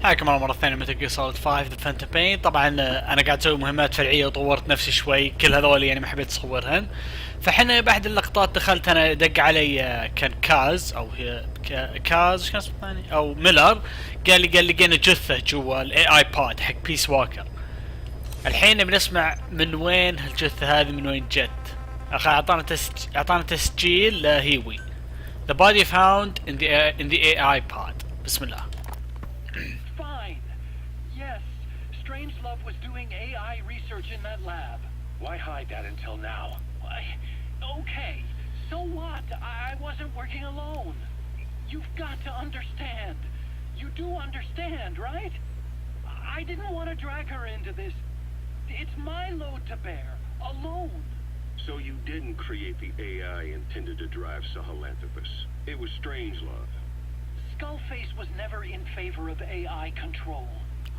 حياكم الله مرة ثانية متل جير سولد 5 ذا فانتوم بين. طبعا انا قاعد اسوي مهمات فرعية وطورت نفسي شوي، كل هذول يعني ما حبيت اصورهن. فحنا باحد اللقطات دخلت انا دق علي كان كاز او هي كاز ايش كان اسمه الثاني او ميلر، قال لي لقينا جثة جوا الاي اي بود حق بيس واكر. الحين بنسمع من وين هالجثة هذه، من وين جت. اعطانا تسجيل لهيوي. The body found in the AI pod. بسم الله. Fine. Yes, Strangelove was doing AI research in that lab. Why hide that until now? Okay, so what? I wasn't working alone. You've got to understand. You do understand, right? I didn't want to drag her into this. It's my load to bear, alone. So you didn't create the AI intended to drive Sahelanthropus. It was Strangelove. Skullface was never in favor of AI control.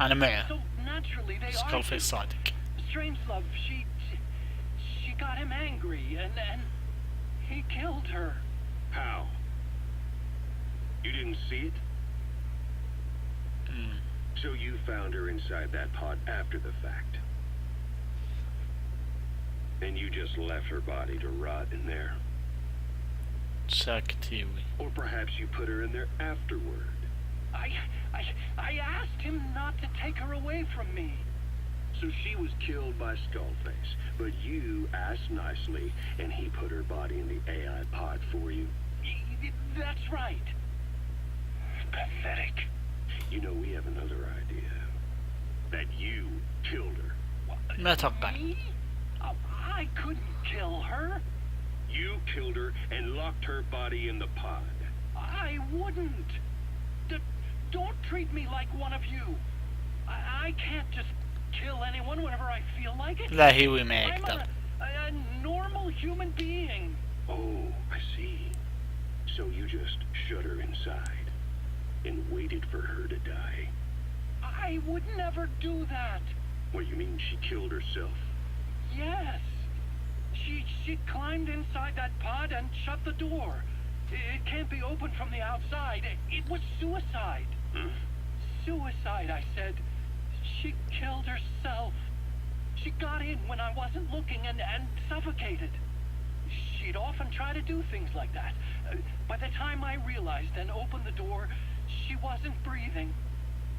أنا معه. So naturally they Skullface صادق. Strangelove, she got him angry and he killed her. How? You didn't see it? So you found her inside that pod after the fact. And you just left her body to rot in there. ساكت هيوي. Or perhaps you put her in there afterward. I asked him not to take her away from me. So she was killed by Skullface, but you asked nicely and he put her body in the AI pod for you? That's right. Pathetic. You know, we have another idea. That you killed her. ما أتوقع. Me? I couldn't kill her. You killed her and locked her body in the pod. I wouldn't. Don't treat me like one of you. I can't just kill anyone whenever I feel like it. لا هيوي ما I'm يقدر. a normal human being. Oh, I see. So you just shut her inside and waited for her to die. I would never do that. What, you mean she killed herself? Yes. She climbed inside that pod and shut the door. It can't be opened from the outside. It was suicide. Suicide, I said. She killed herself. She got in when I wasn't looking and suffocated. She'd often try to do things like that. By the time I realized and opened the door, she wasn't breathing.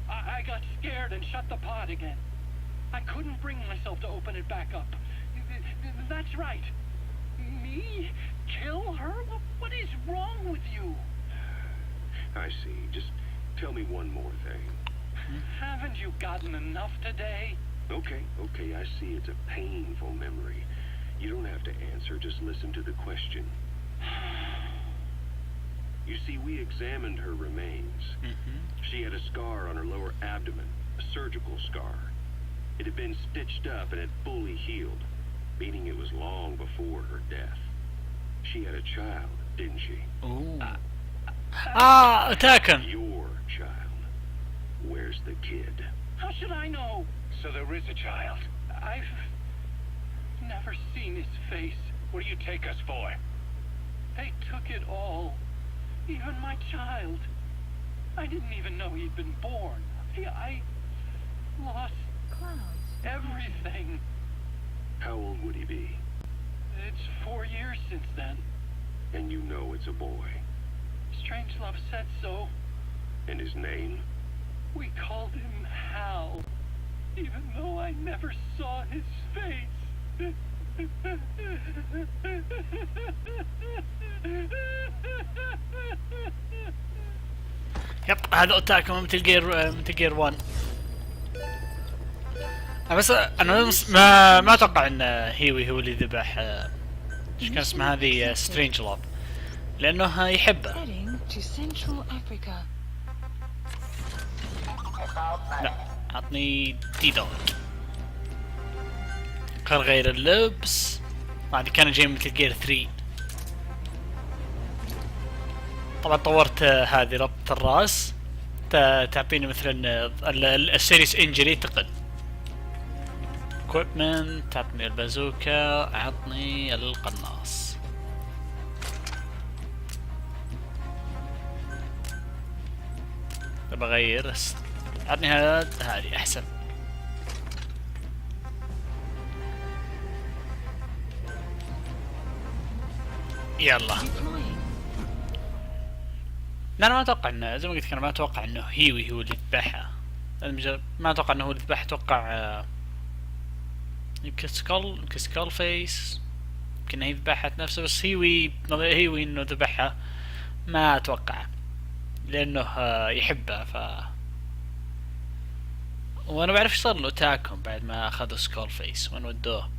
I got scared and shut the pod again. I couldn't bring myself to open it back up. That's right. Me? Kill her? What is wrong with you? I see. Just tell me one more thing. Haven't you gotten enough today? Okay, I see it's a painful memory. You don't have to answer, just listen to the question. You see, we examined her remains. She had a scar on her lower abdomen, a surgical scar. It had been stitched up and had fully healed, meaning it was long before her death. She had a child, didn't she? Ooh. أتاكن. Your child. Where's the kid? How should I know? So there is a child. I've never seen his face. What do you take us for? They took it all. Even my child. I didn't even know he'd been born. I lost everything. How old would he be? It's 4 years since then. And you know it's a boy. Strangelove said so. And his name? We called him Hal, even though I never saw his face. يب هذا أتاكن مثل جير 1. بس انا ما اتوقع ان هيوي هو اللي ذبح ايش كان اسمها هذه سترينج لوب، لانه يحبه. لا عطني دي دوغ. خل غير اللبس. هذه كان جاي مثل جير 3. طبعا طورت هذه ربط الراس تعطيني مثلا السيريس انجري تقل. equipment تعطني البازوكا، عطني القناص. بغير عطني هذه احسن. يلا. لا انا ما اتوقع انه زي ما قلت لك، انا ما اتوقع انه هيوي هو اللي يذبحها. ما اتوقع انه هو اللي يذبحها. اتوقع يمكن سكال فيس، يمكن هي ذبحت نفسه. بس هيوي انه ذبحها ما اتوقع، لانه يحبها. وانا بعرف ايش صار له تاكم بعد ما اخذوا سكال فيس، وين ودوه.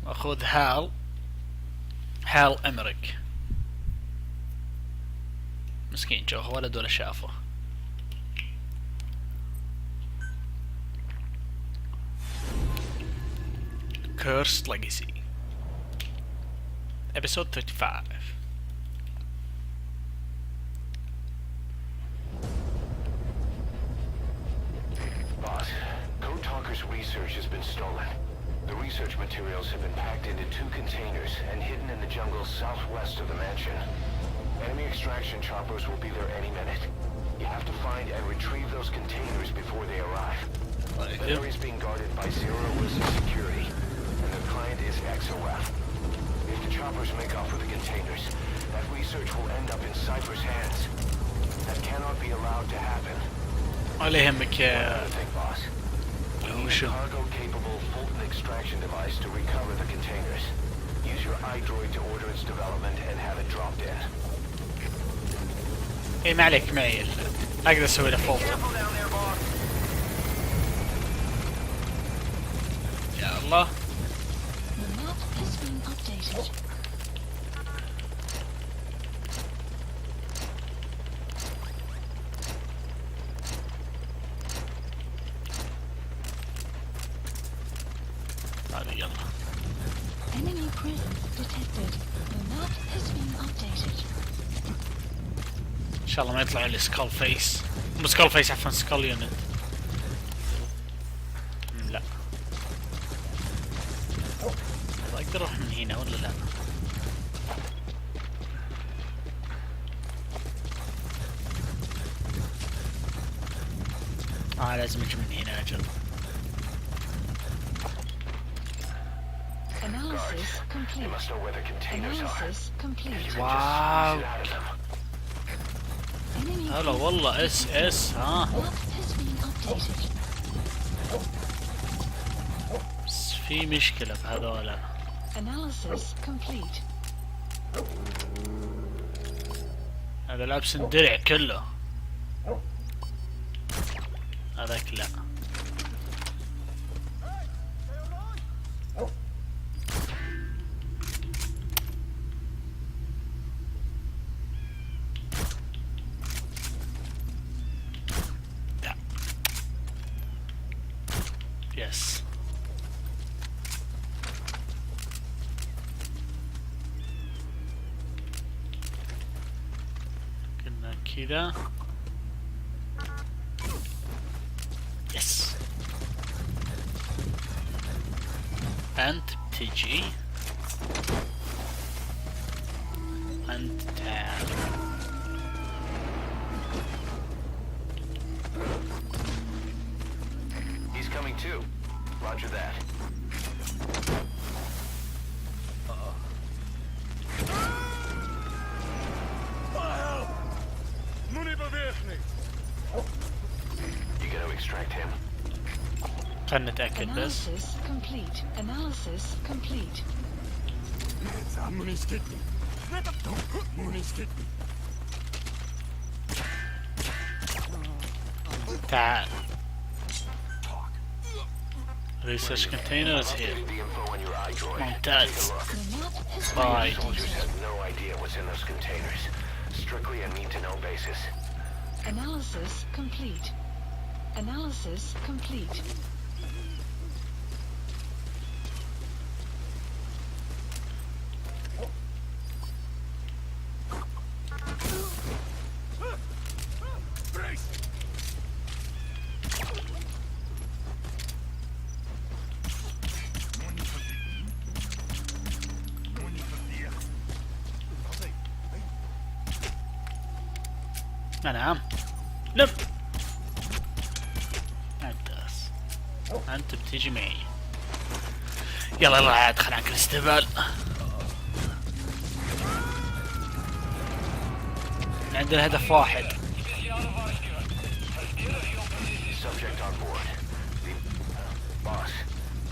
واخذ هال امريك، مسكين جوه ولد ولا شافه. Cursed Legacy Episode 35. Boss, Code Talker's research has been stolen. The research materials have been packed into 2 containers and hidden in the jungle southwest of the mansion. Enemy extraction choppers will be there any minute. You have to find and retrieve those containers before they arrive. The area is being guarded by zero-risk security, and the client is XOF. If the choppers make off with the containers, that research will end up in Cypher's hands. That cannot be allowed to happen. ولا يهمك يا boss. We need a cargo-capable Fulton extraction device to recover the containers. Use your iDroid to order its development and have it dropped in. ايه ما عليك معي، اقدر اسوي له فولت. يا الله. هذه يلا. Enemy presence detected. The map has been updated. ان شاء الله ما يطلع لي سكال فيس. مو سكال فيس، عفوا سكال يونت. لا اقدر اروح من هنا ولا لا؟ لازم اجي من هنا اجل. Analysis complete. You must know where the containers are. Analysis complete. واو Enemy هلا والله اس ها. map has been updated. بس في مشكلة بهذولا. Analysis complete. هذا لابس الدرع كله، هذاك لا. لا يس. كنا كذا يس. أنت بتجي، أنت تعال. He's coming too. Roger that. You gonna extract him? خلنا نتأكد بس. Analysis complete. Analysis complete. تعال. Research container is here. Updated the info on your iDroid. ممتاز. Take a look. The map has Right. been Soldiers updated. have no idea what's in those containers. Strictly a need-to-know basis. Analysis complete. Analysis complete. نعم. لم. انت بتيجي معي. يلا يلا عاد خلينا ناكل استهبال. عندنا هدف واحد. Subject on board. Boss,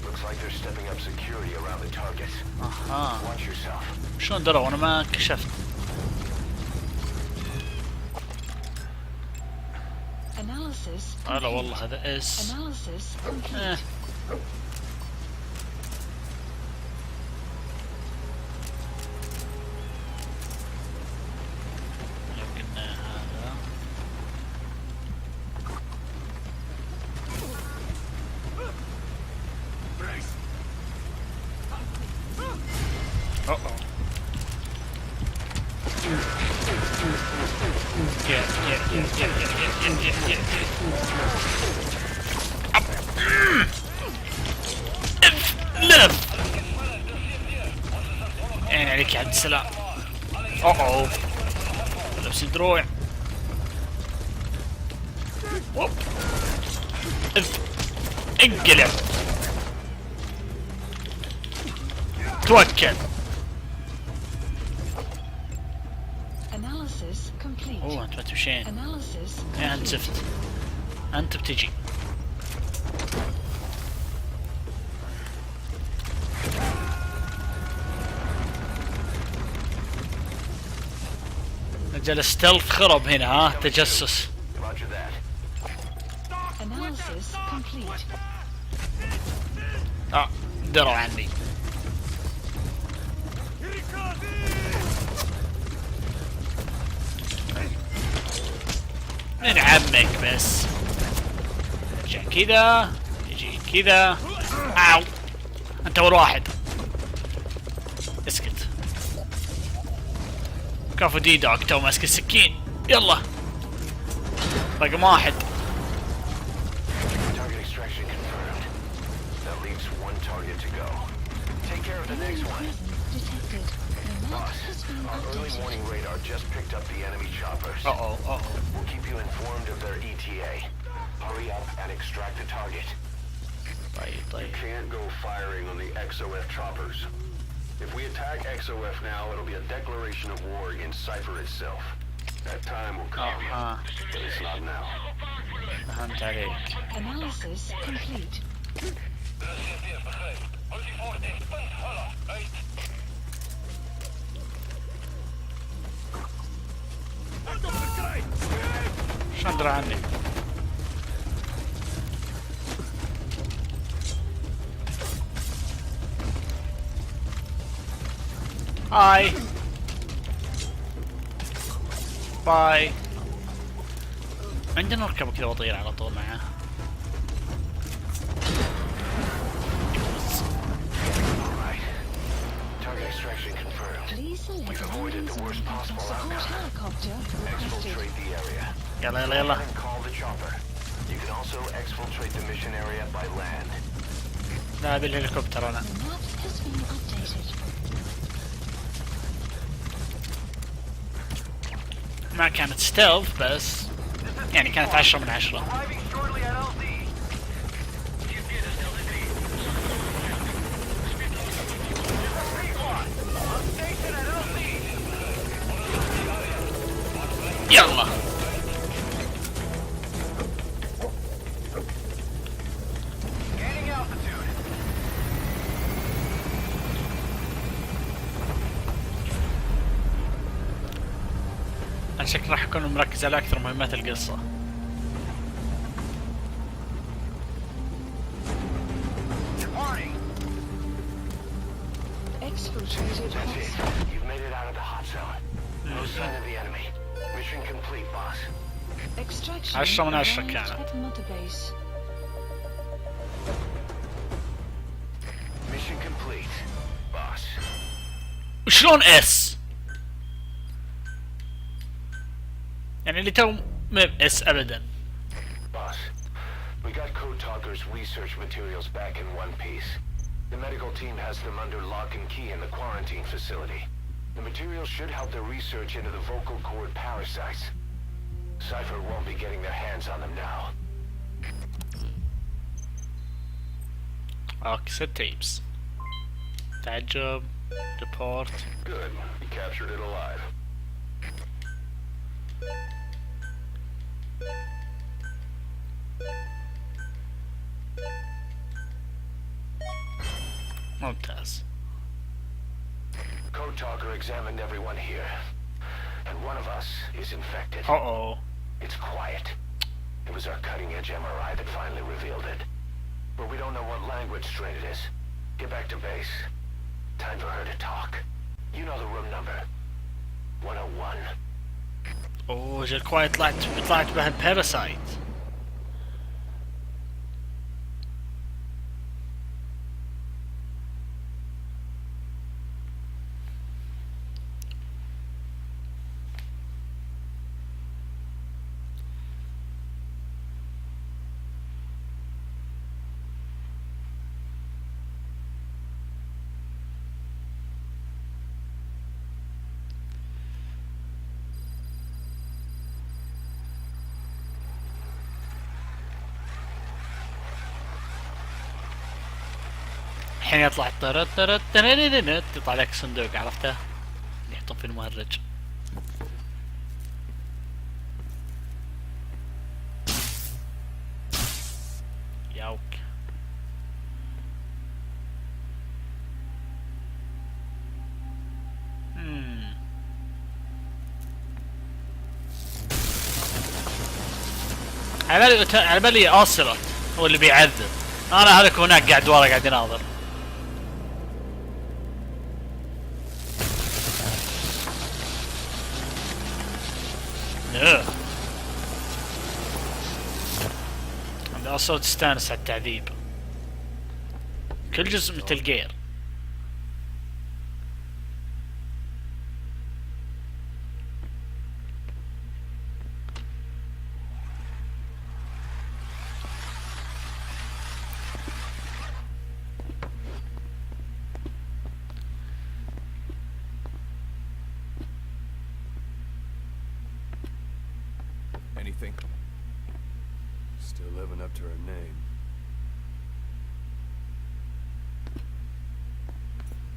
looks like they're stepping up security around the target. اها. Watch yourself. شلون دروا وانا ما كشفت؟ Analysis لا والله هذا اس. Analysis complete. قلنا هذا. لف. عين عليك يا عبد السلام. اوه لبس الدروع. ووب. انقلع. توكل. Analysis complete. اوه انت ما تمشين. Analysis يا انت زفت. انت بتجي. رجال ستيلث خرب هنا ها تجسس. Roger that. Analysis complete. دروا عني. من عمك بس. ارجع كذا يجي كذا. اوو انت اول واحد. اسكت. كفو دي دوغ تو ماسك السكين. يلا رقم واحد. Target extraction confirmed. That leaves one target to go. Take care of the next one. Detected. The map Boss, has been our early updated. morning radar just picked up the enemy choppers. We'll keep you informed of their ETA. Hurry up and extract the target. طيب. Can't go firing on the XOF choppers. If we attack XOF now, it'll be a declaration of war against Cypher itself. That time will come, but it's not now. فهمت عليك. Analysis complete. شلون درى عني؟ هاي باي. عندنا نركب كذا وطير على طول معاه. Right. Target extraction confirmed. Please select We've avoided the worst possible support outcome. helicopter requested. Exfiltrate the area. يلا يلا يلا. And call the chopper. You can also exfiltrate the mission area by land. لا بالهليكوبتر انا. The map has been updated. ما كانت ستيلث بس يعني كانت 10 من 10. Arriving shortly at LZ. Station at LZ. يلا Gaining altitude. انا شكلي راح اكون مركز على اكثر مهمات القصة. Departing. Exfiltrated That's it. hostile. You've made it out of the hot zone. No sign of the enemy. Mission complete, boss. Extraction 10 من 10 arrived كانت. at mother base. Mission complete, boss. وشلون اس؟ يعني اللي تو ما بس ابدا. Boss, we got Code Talker's research materials back in one piece. The medical team has them under lock and key in the quarantine facility. The materials should help their research into the vocal cord parasites. Cypher won't be getting their hands on them now. Oxid tapes. تعجب. Report. Good. You captured it alive. ممتاز. Code Talker examined everyone here, and one of us is infected. Uh-oh. It's quiet. It was our cutting-edge MRI that finally revealed it. But we don't know what language strain it is. Get back to base. Time for her to talk. You know the room number. 101. اوه جل كوايت طلعت بها الباراسايت. الحين يطلع يطلع لك صندوق، عرفته؟ اللي يحطون في المهرج. ياوك. على بالي اوسلوت هو اللي بيعذب. انا هذاك هناك قاعد ورا قاعد يناظر. عندي اصوات تستانس على التعذيب. كل جزء مثل جير. Anything? Still living up to her name.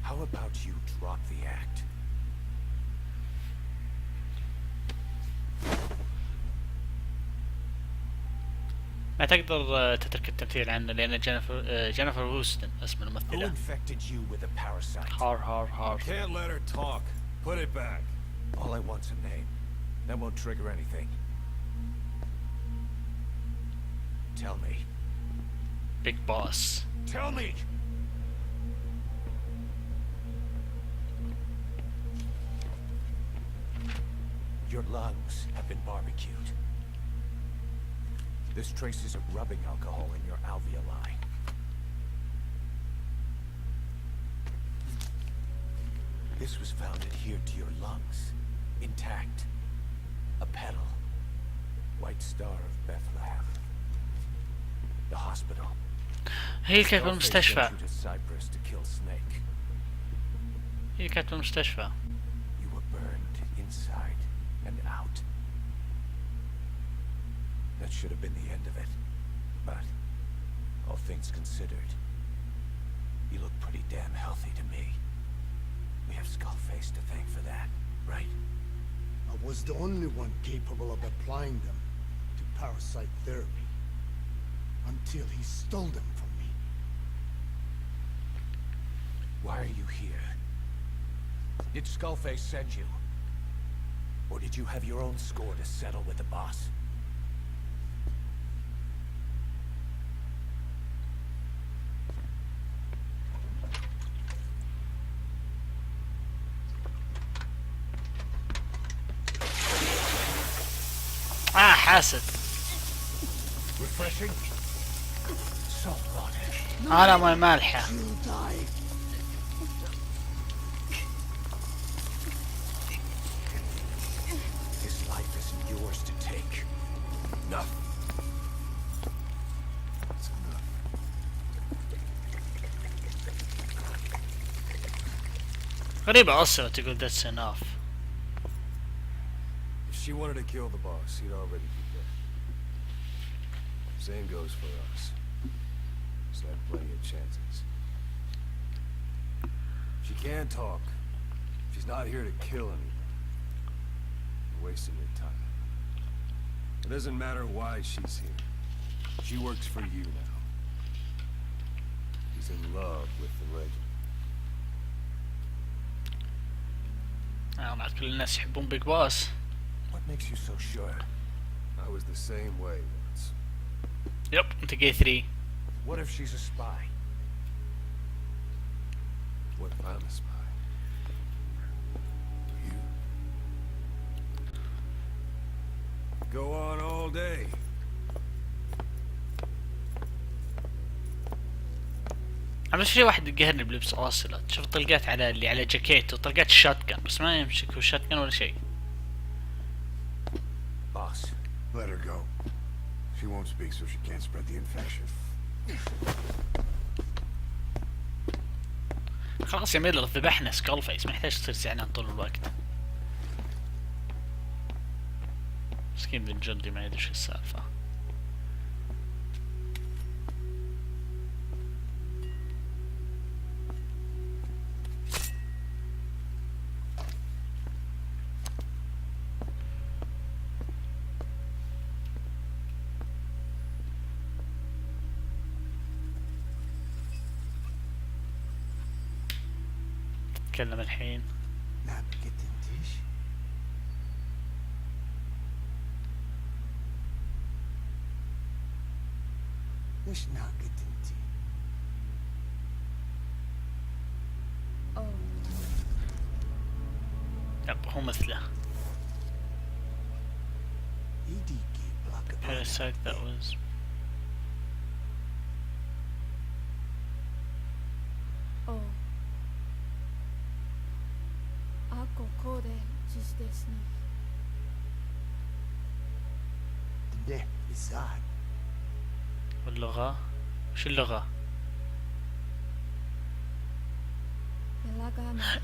How about you drop the act? ما تقدر تترك التمثيل عنه لأن جينيفر هوستن اسم Who الممثلة. infected you with a parasite? هار. Can't let her talk. Put it back. All I want's a name. That won't trigger anything. Tell me. Big boss. Tell me! Your lungs have been barbecued. There's traces of rubbing alcohol in your alveoli. This was found adhered to your lungs, intact. A petal. White Star of Bethlehem. The hospital. هي كانت بالمستشفى. Sent you to Cyprus to kill Snake. هي كانت بالمستشفى. You were burned inside and out. That should have been the end of it. But, all things considered, you look pretty damn healthy to me. We have Skullface to thank for that, right? I was the only one capable of applying them to parasite therapy. Until he stole them from me. Why are you here? Did Skullface send you? Or did you have your own score to settle with the boss? حاسد. Refreshing? Salt water. أنا ماي مالحة. You'll die. His life isn't yours to take. Enough. That's enough. غريبة أصلا تقول that's enough. If she wanted to kill the boss, he'd already be dead. Same goes for us. Just had plenty of chances. She can't talk. She's not here to kill anyone. You're wasting your time. It doesn't matter why she's here. She works for you now. She's in love with the regiment. بعد كل الناس يحبون بيج باس. What makes you so sure? I was the same way once. يب انت جاي 3. What if she's a spy? What if I'm a spy? You? Go on all day. عم في واحد قهرني بلبس اوسلوت. شوف طلقات على اللي على جاكيته وطلقات الشات جن بس ما يمسك هو الشات جن ولا شيء. Boss, Let her go. She won't speak so she can't spread the infection. خلاص يا ميلر ذبحنا سكول فيس ما يحتاج تصير زعلان طول الوقت. مسكين بن جندي ما يدري شو السالفة. نتكلم الحين. نعم قدمتيش؟ ليش نعم قدمتي؟ يب هو مثله. إيديكي بلاك Parasite that was. ده بالزعل. واللغة وش اللغة؟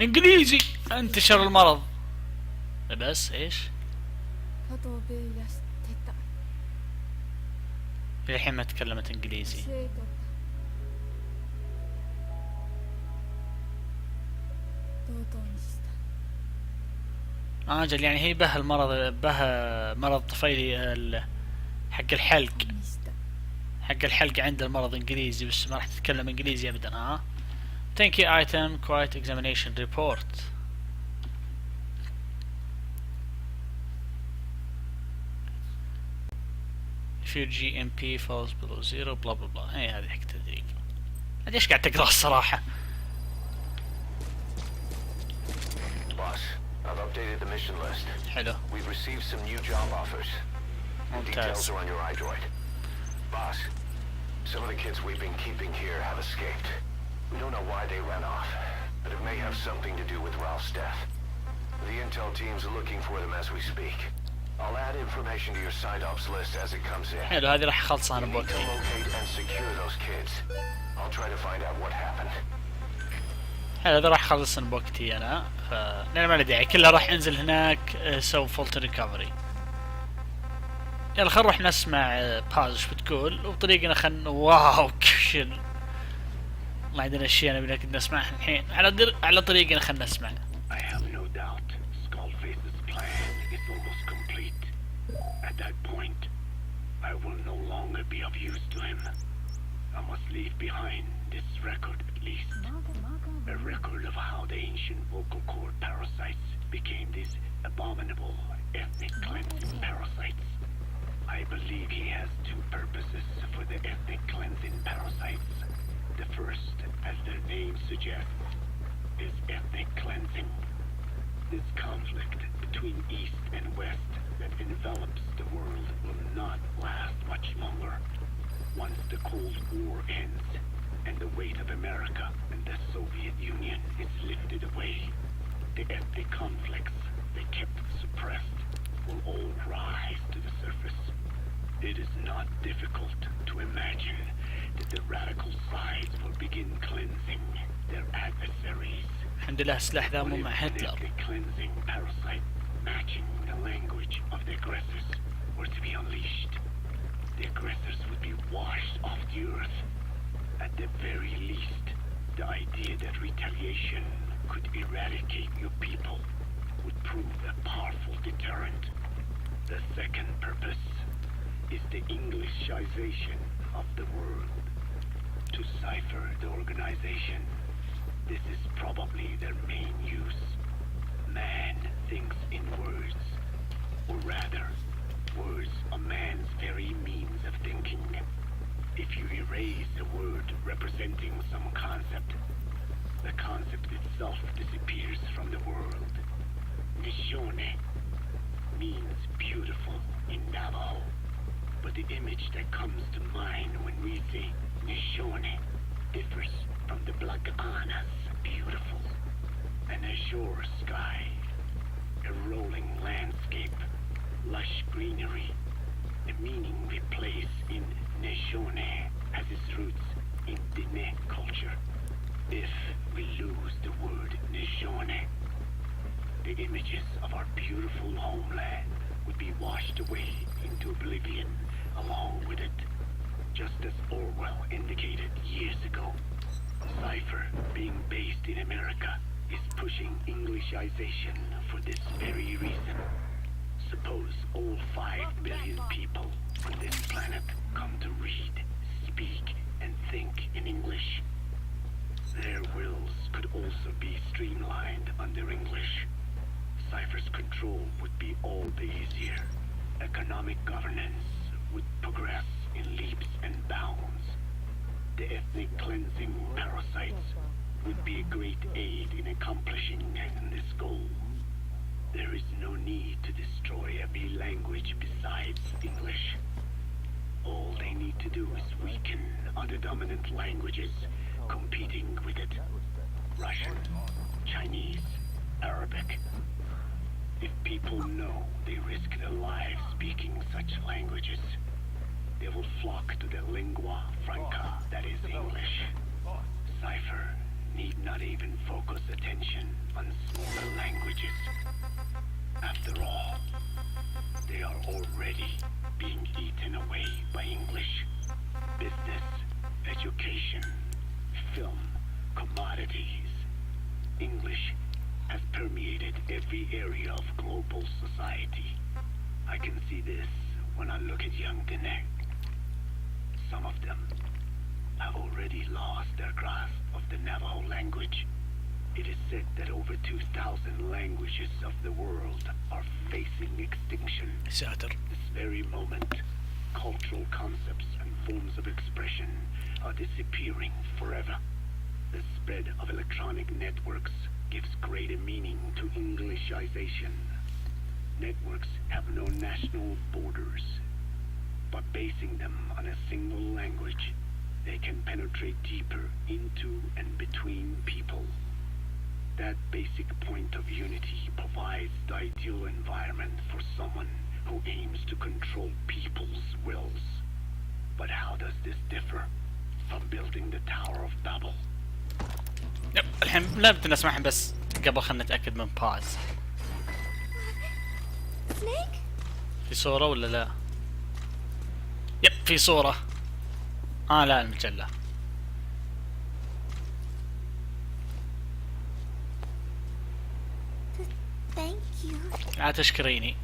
انجليزي. انتشر المرض. بس ايش؟ الحين ما تكلمت انجليزي. اجل يعني هي به المرض به مرض طفيلي حق الحلق. حق الحلق عنده المرض انجليزي بس ما راح تتكلم انجليزي ابدا. ها thank you item quiet examination report. if your GMP falls below 0 بلا بلا بلا. هي هذه حق تدريب. ليش قاعد تقرا الصراحة؟ Boss, I've updated the mission list. حلو. We've received some new job offers. The details are on your iDroid. Boss, some of the kids we've been keeping here have escaped. We don't know why they ran off, but it may have something to do with Ralph's death. The intel teams are looking for them as we speak. I'll add information to your side ops list as it comes in. حلو هذه راح اخلصها انا You need to بوقتي. locate and secure those kids. I'll try to find out what happened. حلو هذا راح اخلص بوقتي انا لان ما له داعي كلها راح انزل هناك سوي فولت ريكفري. يلا خل نروح نسمع باز ايش بتقول وبطريقنا واو كشل. والله عندنا اشياء نبي نسمعها الحين على طريقنا خلنا نسمع. I have no doubt Skullface's plan is almost complete. At that point, I will no longer be of use to him. I must leave behind this record at least. A record of how the ancient vocal cord parasites became these abominable ethnic cleansing parasites. I believe he has two purposes for the ethnic cleansing parasites. The first, as their name suggests, is ethnic cleansing. This conflict between East and West that envelops the world will not last much longer. Once the Cold War ends and the weight of America and the Soviet Union is lifted away, the ethnic conflicts they kept suppressed will all rise to the surface. It is not difficult to imagine that the radical sides will begin cleansing their adversaries. الحمد لله السلاح ذا مو مع هتلر. Ethnic cleansing parasite matching the language of washed off the earth. At the very least, the idea that retaliation could eradicate your people would prove a powerful deterrent. The second purpose is the Englishization of the world. To cipher the organization, this is probably their main use. Man thinks in words, or rather, words are man's very means of thinking. If you erase the word representing some concept, the concept itself disappears from the world. Nishone means beautiful in Navajo, but the image that comes to mind when we say Nishone differs from the Blagana's beautiful. An azure sky, a rolling landscape, lush greenery. The meaning we place in Nishone has its roots in Dene culture. If we lose the word Nishone, the images of our beautiful homeland would be washed away into oblivion along with it, just as Orwell indicated years ago. Cipher, being based in America, is pushing Englishization for this very reason. Suppose all 5 billion people on this planet come to read, speak, and think in English. Their wills could also be streamlined under English. Cipher's control would be all the easier. Economic governance would progress in leaps and bounds. The ethnic cleansing parasites would be a great aid in accomplishing this goal. There is no need to destroy every language besides English. All they need to do is weaken other dominant languages competing with it. Russian, Chinese, Arabic. If people know they risk their lives speaking such languages, they will flock to the lingua franca that is English. Cipher need not even focus attention on smaller languages. After all, they are already being eaten away by English. Business, education, film, commodities. English has permeated every area of global society. I can see this when I look at young Dene. Some of them have already lost their grasp of the Navajo language. It is said that over 2,000 languages of the world are facing extinction. This very moment, cultural concepts and forms of expression are disappearing forever. The spread of electronic networks gives greater meaning to Englishization. Networks have no national borders. By basing them on a single language, they can penetrate deeper into and between people. That basic point of unity provides the ideal environment for someone who aims to control people's wills. But how does this differ from building the Tower of Babel? يب الحين لا بدنا نسمعهم بس قبل خلنا نتأكد من باز. في صورة ولا لا؟ يب في صورة. لا المجلة. لا تشكريني.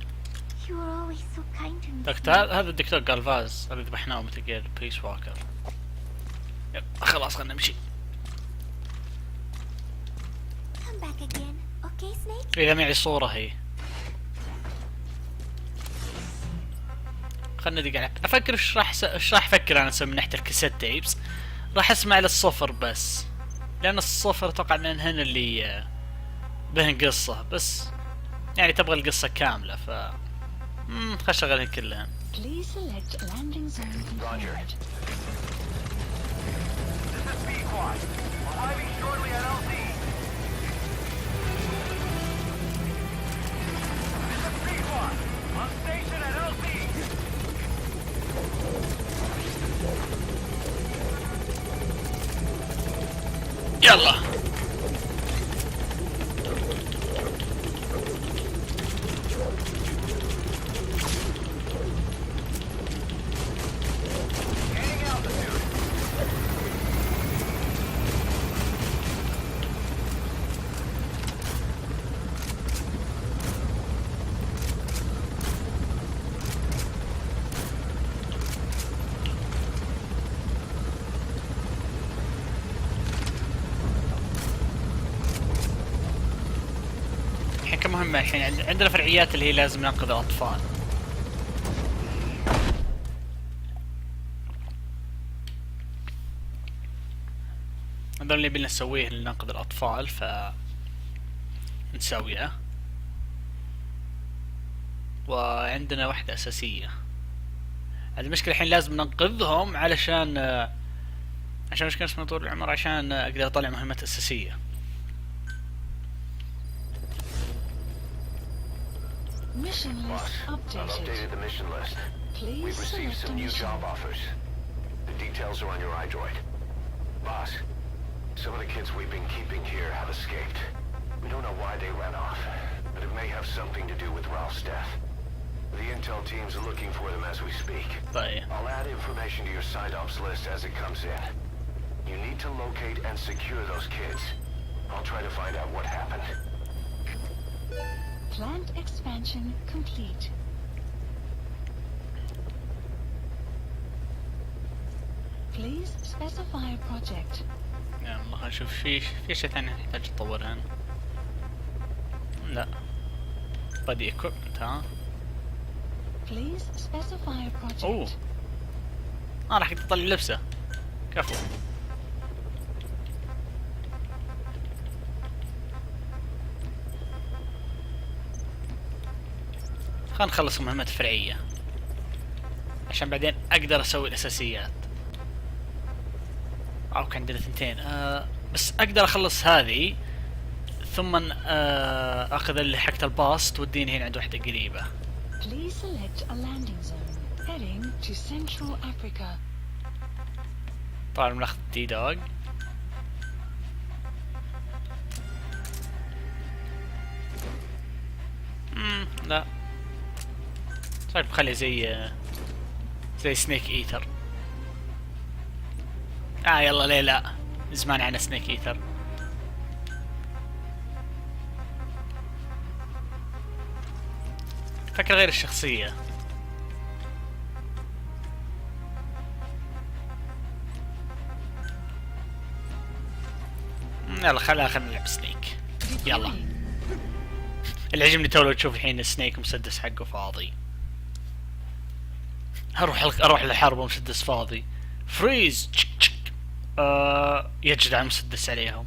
دكتور هذا الدكتور قالفاز اللي ذبحناه متقل بيس واكر. يب خلاص خلنا نمشي. إذا معي صورة هي. خلنا ندق على افكر ايش راح افكر انا اسوي من ناحية الكاسيت تيبس. راح اسمع للصفر بس. لان الصفر اتوقع من هنا اللي بهن قصة بس يعني تبغى القصة كاملة ف خل اشغلهن كلهن. يلا مهمة الحين عندنا فرعيات اللي هي لازم ننقذ الأطفال. هذا اللي بدنا نسويه لننقذ الأطفال، ف نسويها. وعندنا واحدة أساسية. المشكلة الحين لازم ننقذهم علشان مش كان اسمه طول العمر، عشان أقدر أطلع مهمات أساسية. Mission list I've updated updated. the mission list. Please We've received select a some new mission. job offers. The details are on your iDroid. Boss, some of the kids we've been keeping here have escaped. We don't know why they ran off, but it may have something to do with Ralph's death. The intel teams are looking for them as we speak. طيب. I'll add information to your side ops list as it comes in. You need to locate and secure those kids. I'll try to find out what happened. Plant expansion complete. Please specify a project. يلا خلينا نشوف في اشياء ثانية نحتاج نطورها. لا. body equipment ها. Please specify a project. اوه. راح يطلع لبسه. كفو. خلينا نخلص المهمات الفرعية عشان بعدين اقدر اسوي الاساسيات. كان عندنا ثنتين. بس اقدر اخلص هذه ثم اخذ اللي حقت الباص توديني هنا عند وحدة قريبة. Please select a landing zone heading to Central Africa. طبعا بناخذ دي دوغ. لا طيب بخلي زي سنيك ايتر. يلا ليه لا، زمان عنا سنيك ايتر. فكرة غير الشخصية. يلا خلينا نلعب سنيك. يلا. اللي عجبني تو لو تشوف الحين السنيك مسدس حقه فاضي. اروح للحرب ومسدس فاضي. فريز. يجدع مسدس عليهم.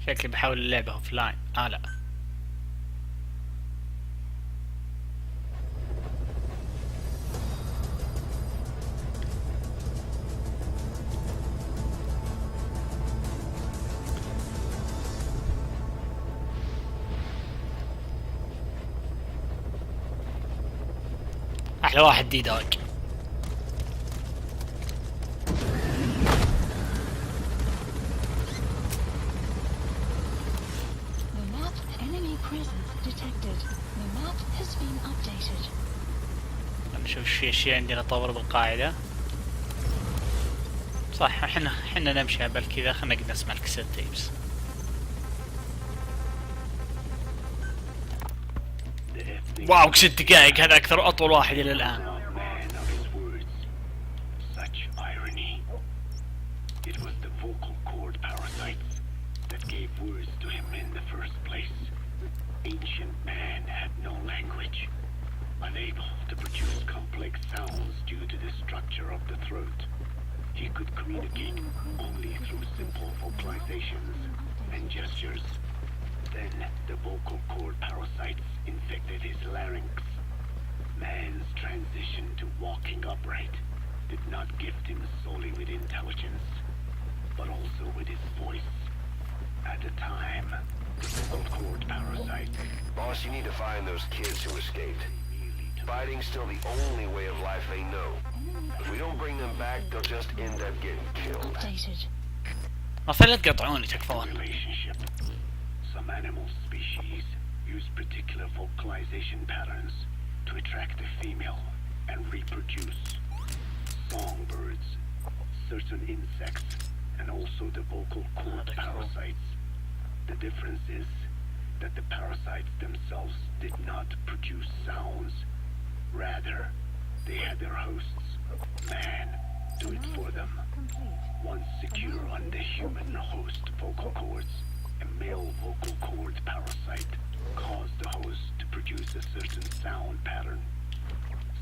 شكلي بحاول اللعبة اوف لاين. لا احلى واحد دي دوغ. نشوف شيء عندنا نطور بالقاعدة. صح احنا نمشي بل كذا. خلنا نقدر نسمع الكاسيت تيبس. واو 6 دقائق، هذا اكثر اطول واحد الى الان. Ancient man had no language, unable to produce complex sounds due to the structure of the throat. He could communicate only through simple vocalizations and gestures. Then the vocal cord parasites infected his larynx. Man's transition to walking upright did not gift him solely with intelligence, but also with his voice. At the time, vocal cord parasite. Boss, you need to find those kids who escaped. Fighting's still the only way of life they know. If we don't bring them back, they'll just end up getting killed. لا تقطعوني تكفون. Relationship. Some animal species use particular vocalization patterns to attract the female and reproduce. Songbirds, certain insects, and also the vocal cord parasites. The difference is that the parasites themselves did not produce sounds. Rather, they had their hosts, man, do it for them. Once secure on the human host vocal cords, a male vocal cord parasite caused the host to produce a certain sound pattern,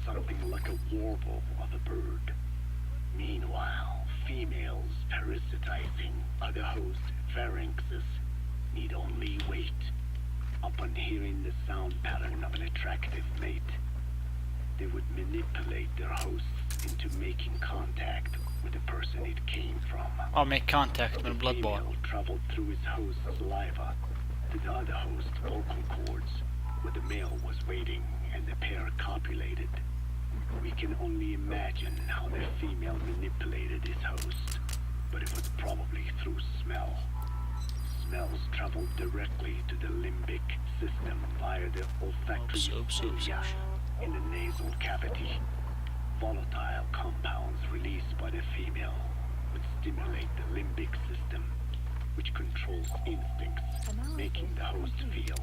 something like a warble of a bird. Meanwhile, females parasitizing other host pharynxes need only wait. Upon hearing the sound pattern of an attractive mate, they would manipulate their hosts into making contact with the person it came from. I'll make contact with The Bloodborne. female traveled through his host's saliva to the other host's vocal cords, where the male was waiting and the pair copulated. We can only imagine how the female manipulated his host, but it was probably through smell. Smells traveled directly to the limbic system via the olfactory cilia in the nasal cavity. Volatile compounds released by the female would stimulate the limbic system, which controls instincts, making the host feel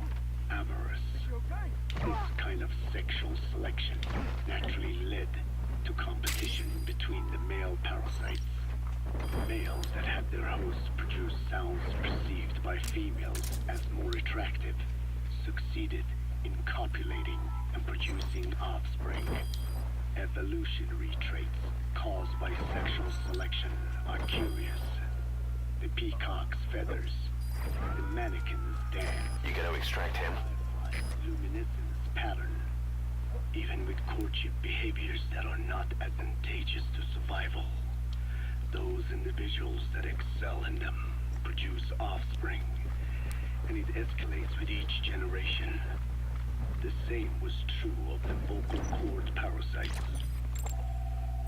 amorous. This kind of sexual selection naturally led to competition between the male parasites. Males that had their hosts produce sounds perceived by females as more attractive succeeded in copulating and producing offspring. Evolutionary traits caused by sexual selection are curious. The peacock's feathers, the mannequin's dance. You gonna extract him? Luminescence pattern, even with courtship behaviors that are not advantageous to survival. Those individuals that excel in them produce offspring, and it escalates with each generation. The same was true of the vocal cord parasites.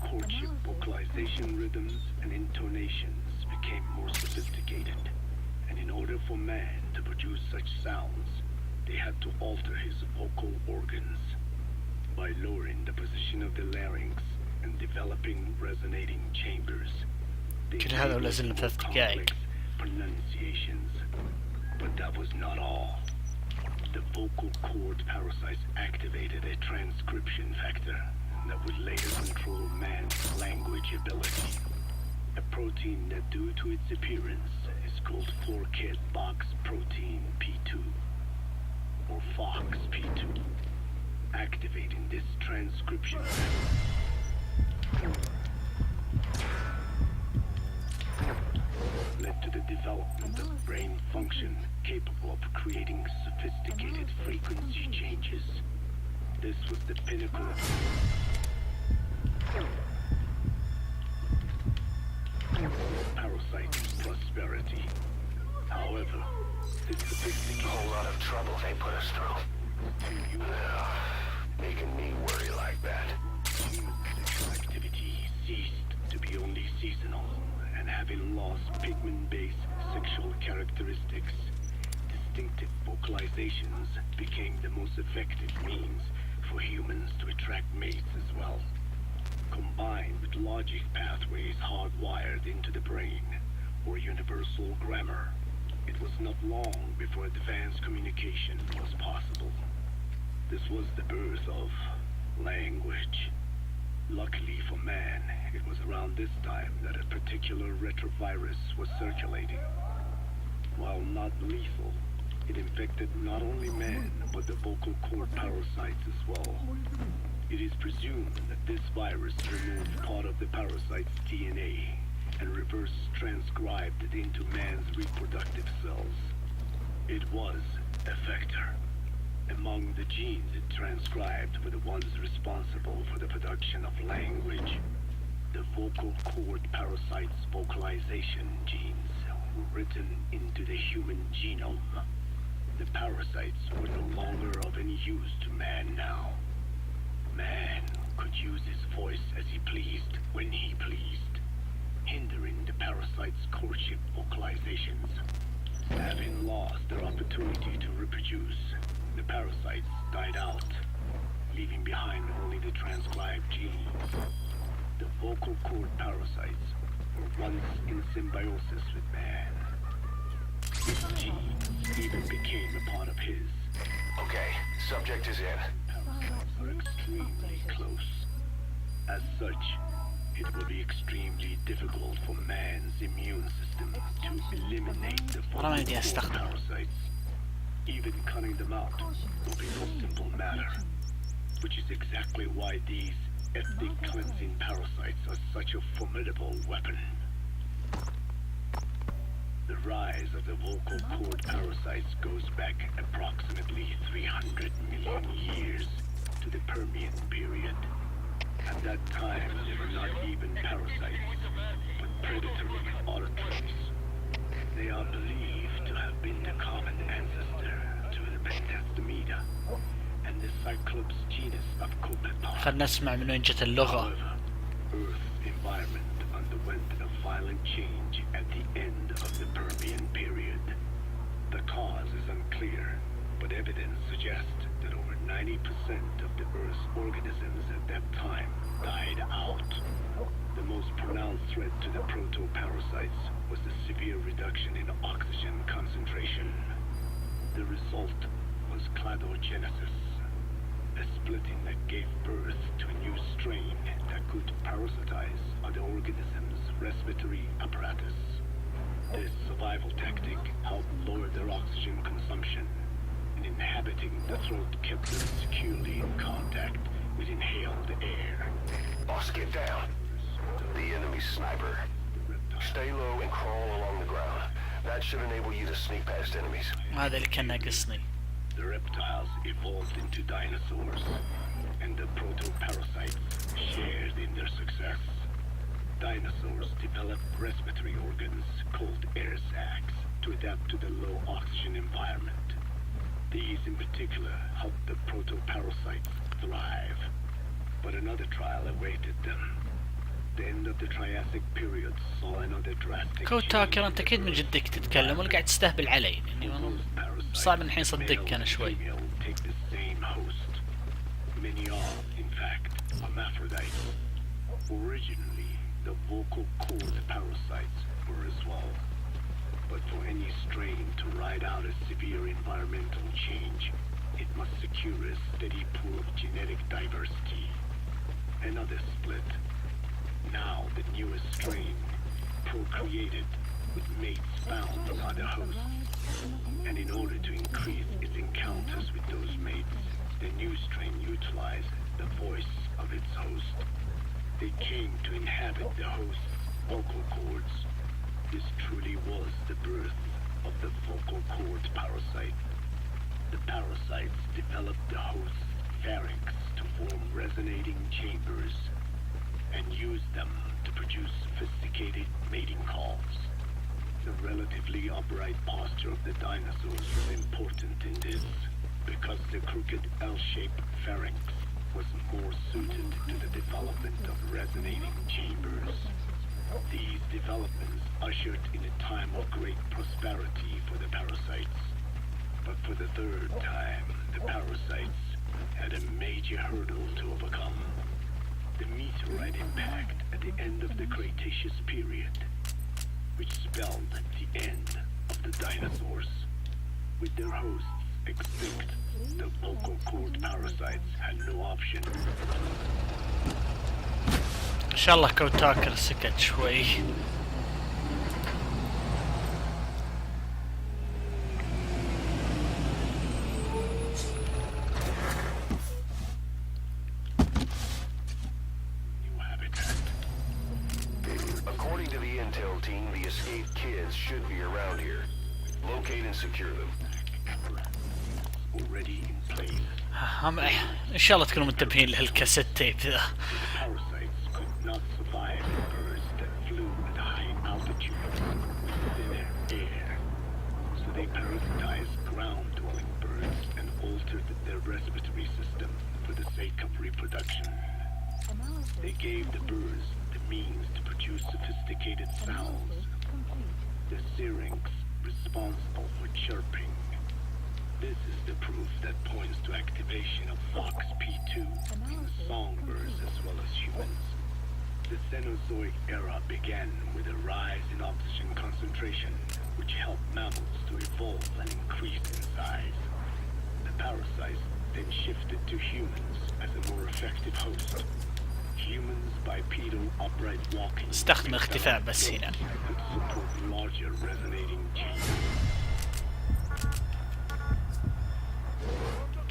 Courtship vocalization rhythms and intonations became more sophisticated, and in order for man to produce such sounds, they had to alter his vocal organs by lowering the position of the larynx and developing resonating chambers. They كل هذا made ولازم more ثلاث دقايق. complex pronunciations, but that was not all. The vocal cord parasites activated a transcription factor that would later control man's language ability. A protein that, due to its appearance, is called forkhead box protein P2, or Fox P2. Activating this transcription led to the development of brain function capable of creating sophisticated frequency changes. This was the pinnacle of parasite prosperity. However, this A sophisticated whole lot of trouble they put us through. Making me worry like that. human sexual activity ceased to be only seasonal, and having lost pigment-based sexual characteristics, distinctive vocalizations became the most effective means for humans to attract mates as well. Combined with logic pathways hardwired into the brain, or universal grammar, it was not long before advanced communication was possible. This was the birth of language. Luckily for man, it was around this time that a particular retrovirus was circulating. While not lethal, it infected not only man, but the vocal cord parasites as well. It is presumed that this virus removed part of the parasite's DNA and reverse transcribed it into man's reproductive cells. It was a vector. Among the genes it transcribed were the ones responsible for the production of language. The vocal cord parasite's vocalization genes were written into the human genome. The parasites were no longer of any use to man now. Man could use his voice as he pleased when he pleased, hindering the parasite's courtship vocalizations. Having lost their opportunity to reproduce, the parasites died out, leaving behind only the transcribed genes. The vocal cord parasites were once in symbiosis with man. Its genes even became a part of his. Okay, subject is in. Parasites are extremely close. As such, it will be extremely difficult for man's immune system to eliminate the parasites. Even cutting them out will be no simple matter, which is exactly why these ethnic cleansing parasites are such a formidable weapon. The rise of the vocal cord parasites goes back approximately 300 million years to the Permian period. At that time, they were not even parasites, but predatory autotrophs. They are believed to have been the common ancestor to the Pentastomida and the Cyclops genus of copepods. خلنا نسمع من وين جت اللغة. However, Earth's environment underwent a violent change at the end of the Permian period. The cause is unclear, but evidence suggests that over 90% of the Earth's organisms at that time died out. The most pronounced threat to the proto-parasites was the severe reduction in oxygen concentration. The result was cladogenesis, a splitting that gave birth to a new strain that could parasitize other organisms' respiratory apparatus. This survival tactic helped lower their oxygen consumption, and inhabiting the throat kept them securely in contact with inhaled air. Boss, get down. The enemy's sniper. Stay low and crawl along the ground. That should enable you to sneak past enemies. هذا اللي كان ناقصني. The reptiles evolved into dinosaurs, and the proto-parasites shared in their success. Dinosaurs developed respiratory organs called air sacs to adapt to the low oxygen environment. These in particular helped the proto-parasites thrive. But another trial awaited them. The end of the Triassic period saw another drastic كو تاكر انت اكيد من جدك تتكلم ولا قاعد تستهبل علي يعني والله صعب الحين صدقك انا شوي. Take the same host. Many are, in fact, hermaphrodites. Originally, the vocal cord parasites were as well. But for any strain to ride out a severe environmental change, it must secure a steady pool of genetic diversity. Another split. Now the newest strain procreated with mates found from other hosts. And in order to increase its encounters with those mates, the new strain utilized the voice of its host. They came to inhabit the host's vocal cords. This truly was the birth of the vocal cord parasite. The parasites developed the host's pharynx to form resonating chambers and used them to produce sophisticated mating calls. The relatively upright posture of the dinosaurs was important in this, because the crooked L-shaped pharynx was more suited to the development of resonating chambers. These developments ushered in a time of great prosperity for the parasites. But for the third time, the parasites had a major hurdle to overcome. The meteorite impact at the end of the Cretaceous period, which spelled the end of the dinosaurs. With their hosts extinct, the vocal cord parasites had no option. ان شاء الله كو تاكر سكت شوي. According to the intel team, the escaped kids should be around here. Locate and secure them. Already in place. ان شاء الله تكونوا منتبهين لهالكاسيت تيب ذا. Parasites could not survive in birds that flew at high altitude with thinner air. So they parasitized ground-dwelling birds and altered their respiratory system for the sake of reproduction. They gave the birds the means to produce sophisticated sounds. The syrinx responsible for chirping. This is the proof that points to activation of FOXP2 in songbirds as well as humans. The Cenozoic era began with a rise in oxygen concentration, which which help mammals to evolve and increase in size. The parasites then shifted to humans as a more effective host. Humans bipedal upright walking استخدم اختفاء بس هنا. could support larger resonating genes.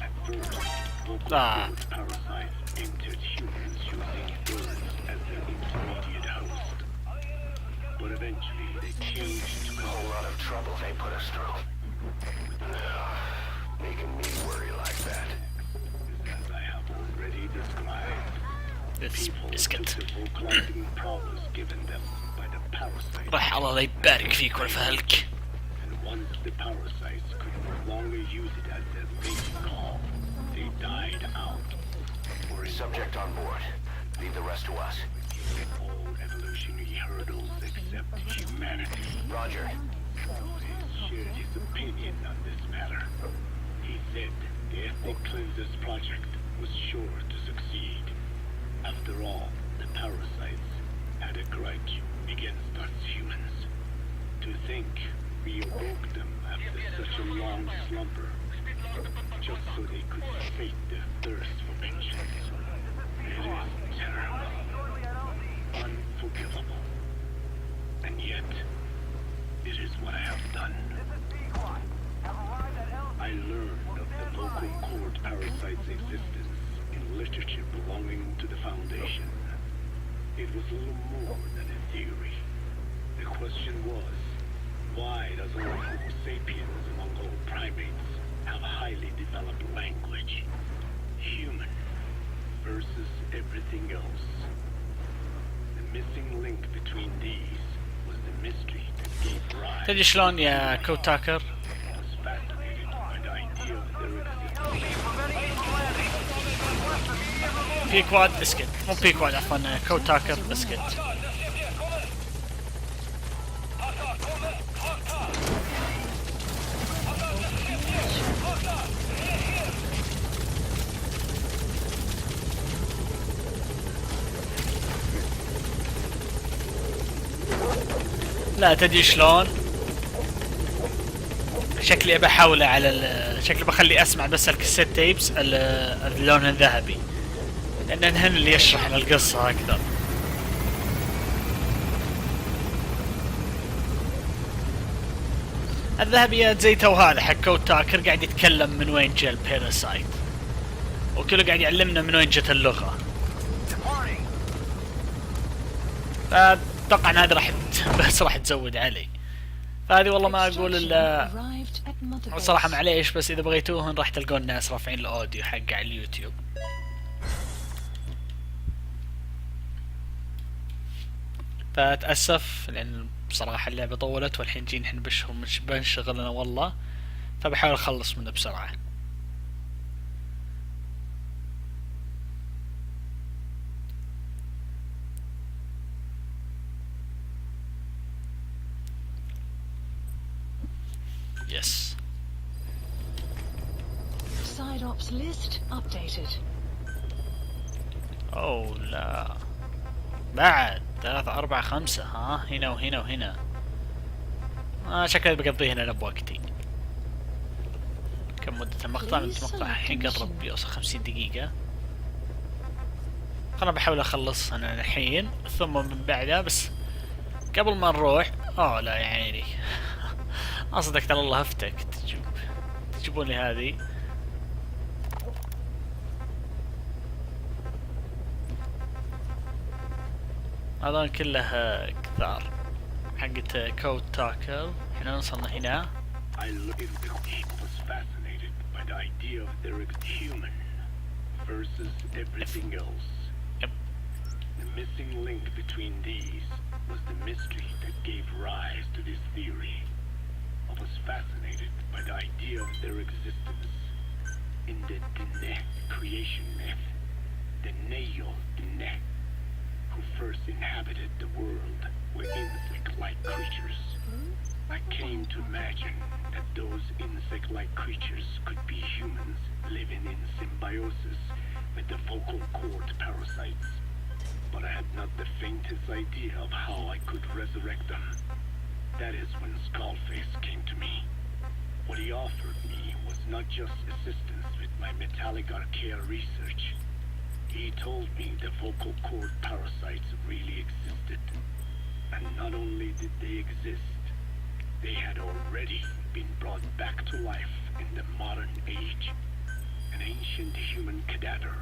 At first, vocal cord parasites entered humans using birds as their intermediate host. But eventually they changed to A whole lot of trouble they put us through. Making me worry like that. as I have already described. It's People biscuit. took the vocalizing powers given them by the parasites. راح الله يبارك فيك ويفهلك. And once the parasites could no longer use it as their mating call, they died out. Or in Subject on board. Leave the rest to us. all evolutionary hurdles except humanity. Roger. He shared his opinion on this matter. He said the Ethnic Cleansers Project was sure to succeed. After all, the parasites had a grudge against us humans. To think we awoke them after such a long slumber, just so they could sate their thirst for vengeance. It is terrible, unforgivable, and yet it is what I have done. I learned of the vocal cord parasite's existence in literature belonging to the Foundation. It was little more than a theory. The question was, why does only Homo sapiens among all primates have highly developed language? Human versus everything else. The missing link between these was the mystery that gave rise. تدري شلون يا كوتاكر؟ I was fascinated by the idea of their existence. بيكواد اسكت، مو بيكواد عفوا، كوتاكر اسكت. لا تدري شلون؟ شكلي ابى احوله على شكلي بخلي اسمع بس الكاسيت تيبس اللون الذهبي، لان هن اللي يشرح لنا القصة اكثر. الذهبيات زي تو هذا حق كوتاكر قاعد يتكلم من وين جاء الباراسايت، وكله قاعد يعلمنا من وين جت اللغة. اتوقع ان هذا بس راح تزود علي. فهذه والله ما اقول الا صراحة معليش، بس اذا بغيتوهن راح تلقون الناس رافعين الاوديو حقه على اليوتيوب. فاتأسف لان بصراحة اللعبة طولت، والحين جين احنا بنشغل انا والله، فبحاول اخلص منه بسرعة. Yes. Side ops list updated. اوه لا، بعد 3 4 5 ها، هنا وهنا وهنا. شكلي بقضيه هنا بوقتي. كم مدة المقطع؟ المقطع الحين قرب يوصل 50 دقيقة. خلنا بحاول اخلص انا الحين، ثم من بعدها بس قبل ما نروح. اوه لا يا عيني. اصدق ترى الله افتك تجيبون لي هذه. هذول كله كثار حقت كود تاكر. احنا وصلنا هنا. I was fascinated by the idea of their human versus everything else. Yep. The missing link between these was the mystery that gave rise to this theory. I was fascinated by the idea of their existence in the Dene creation myth. The Neo Dene, who first inhabited the world, were insect-like creatures. I came to imagine that those insect-like creatures could be humans living in symbiosis with the vocal cord parasites, but I had not the faintest idea of how I could resurrect them. That is when Skullface came to me. What he offered me was not just assistance with my metallic archaea research. He told me the vocal cord parasites really existed. And not only did they exist, they had already been brought back to life in the modern age. An ancient human cadaver,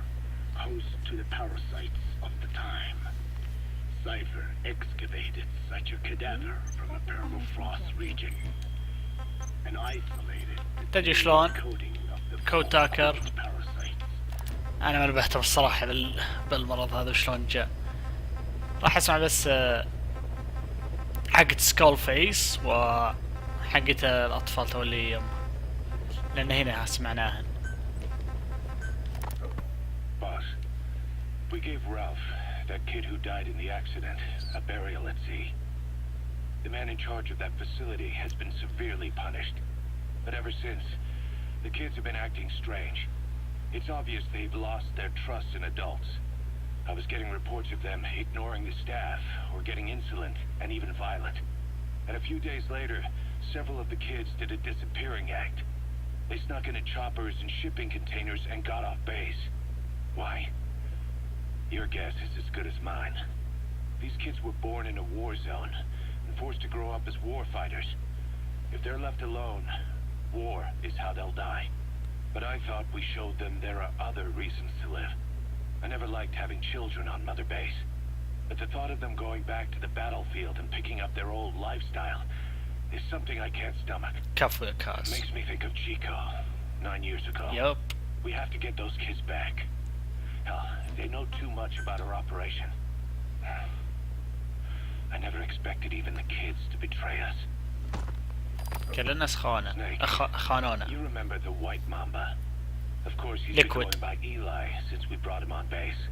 host to the parasites of the time. Cypher excavated such a cadaver from a permafrost region and isolated تدري شلون the coating of the كوتاكر parasites. انا ما نبهته الصراحه بالمرض هذا وشلون جاء. راح اسمع بس حقت سكول فيس وحقت الاطفال تولي لان هنا سمعناهن. Boss, we gave Ralph, that kid who died in the accident, a burial at sea. The man in charge of that facility has been severely punished. But ever since, the kids have been acting strange. It's obvious they've lost their trust in adults. I was getting reports of them ignoring the staff, or getting insolent, and even violent. And a few days later, several of the kids did a disappearing act. They snuck into choppers and shipping containers and got off base. Why? Your guess is as good as mine. These kids were born in a war zone and forced to grow up as war fighters. If they're left alone, war is how they'll die. But I thought we showed them there are other reasons to live. I never liked having children on Mother Base. But the thought of them going back to the battlefield and picking up their old lifestyle is something I can't stomach. كفو يا كاس. Makes me think of Chico, 9 years ago. Yup. We have to get those kids back. Hell, they know too much about our operation. I never expected even the kids to betray us. كل الناس خانونا. You remember the White Mamba? Of course, he's been going by Eli since we brought him on base.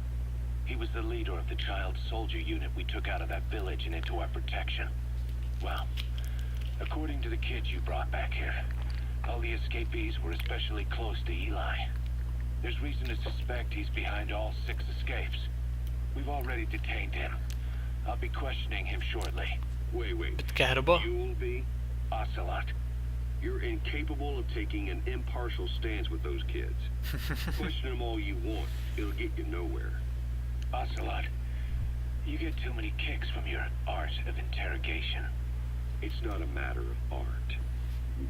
He was the leader of the child soldier unit we took out of that village and into our protection. Well, according to the kids you brought back here, all the escapees were especially close to Eli. There's reason to suspect he's behind all 6 escapes. We've already detained him. I'll be questioning him shortly. Wait. كهرباء. You'll be? Ocelot. You're incapable of taking an impartial stance with those kids. Question them all you want. It'll get you nowhere. Ocelot, you get too many kicks from your art of interrogation. It's not a matter of art.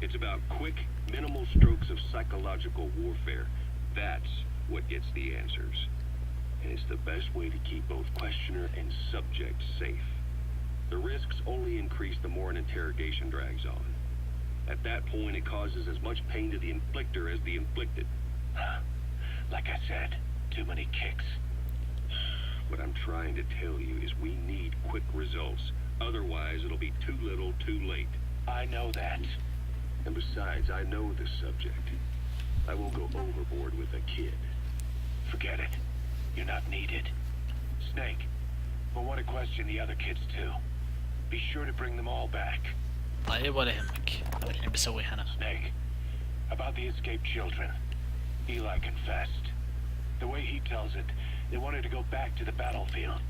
It's about quick, minimal strokes of psychological warfare. That's what gets the answers. And it's the best way to keep both questioner and subject safe. The risks only increase the more an interrogation drags on. At that point, it causes as much pain to the inflictor as the inflicted. Like I said, too many kicks. What I'm trying to tell you is we need quick results. Otherwise, it'll be too little, too late. I know that. And besides, I know the subject. I won't go overboard with a kid. Forget it. You're not needed. Snake, we'll want to question the other kids too. Be sure to bring them all back. طيب ولا يهمك. هذا الحين بسويه أنا. Snake, about the escaped children. Eli confessed. The way he tells it, they wanted to go back to the battlefield.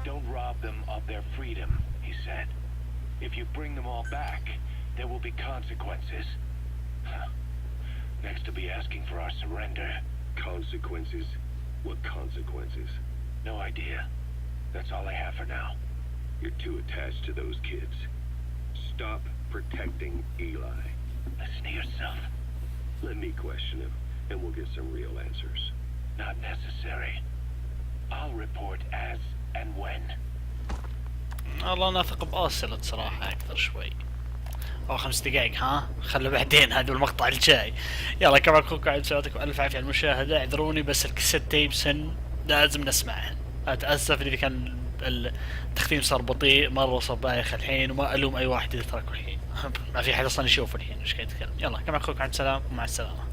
Don't rob them of their freedom, he said. If you bring them all back, there will be consequences. Next, he'll be asking for our surrender. Consequences? What consequences? No idea. That's all I have for now. You're too attached to those kids. Stop protecting Eli. Listen to yourself. Let me question him, and we'll get some real answers. Not necessary. I'll report as and when. والله نثق بأوسلت صراحة أكثر شوي. أو 5 دقائق ها؟ خلوا بعدين هذا المقطع الجاي. يلا كمان أخوكم عبد سلامتكم ألف عافية على المشاهدة. اعذروني بس الكاسيت تيبسن لازم نسمعهن. أتأسف إذا كان التختيم صار بطيء مرة صار بايخ الحين وما ألوم أي واحد إذا تركوا الحين. ما في حد أصلا يشوف الحين إيش قاعد يتكلم. يلا كمان أخوكم عبد السلام ومع السلامة.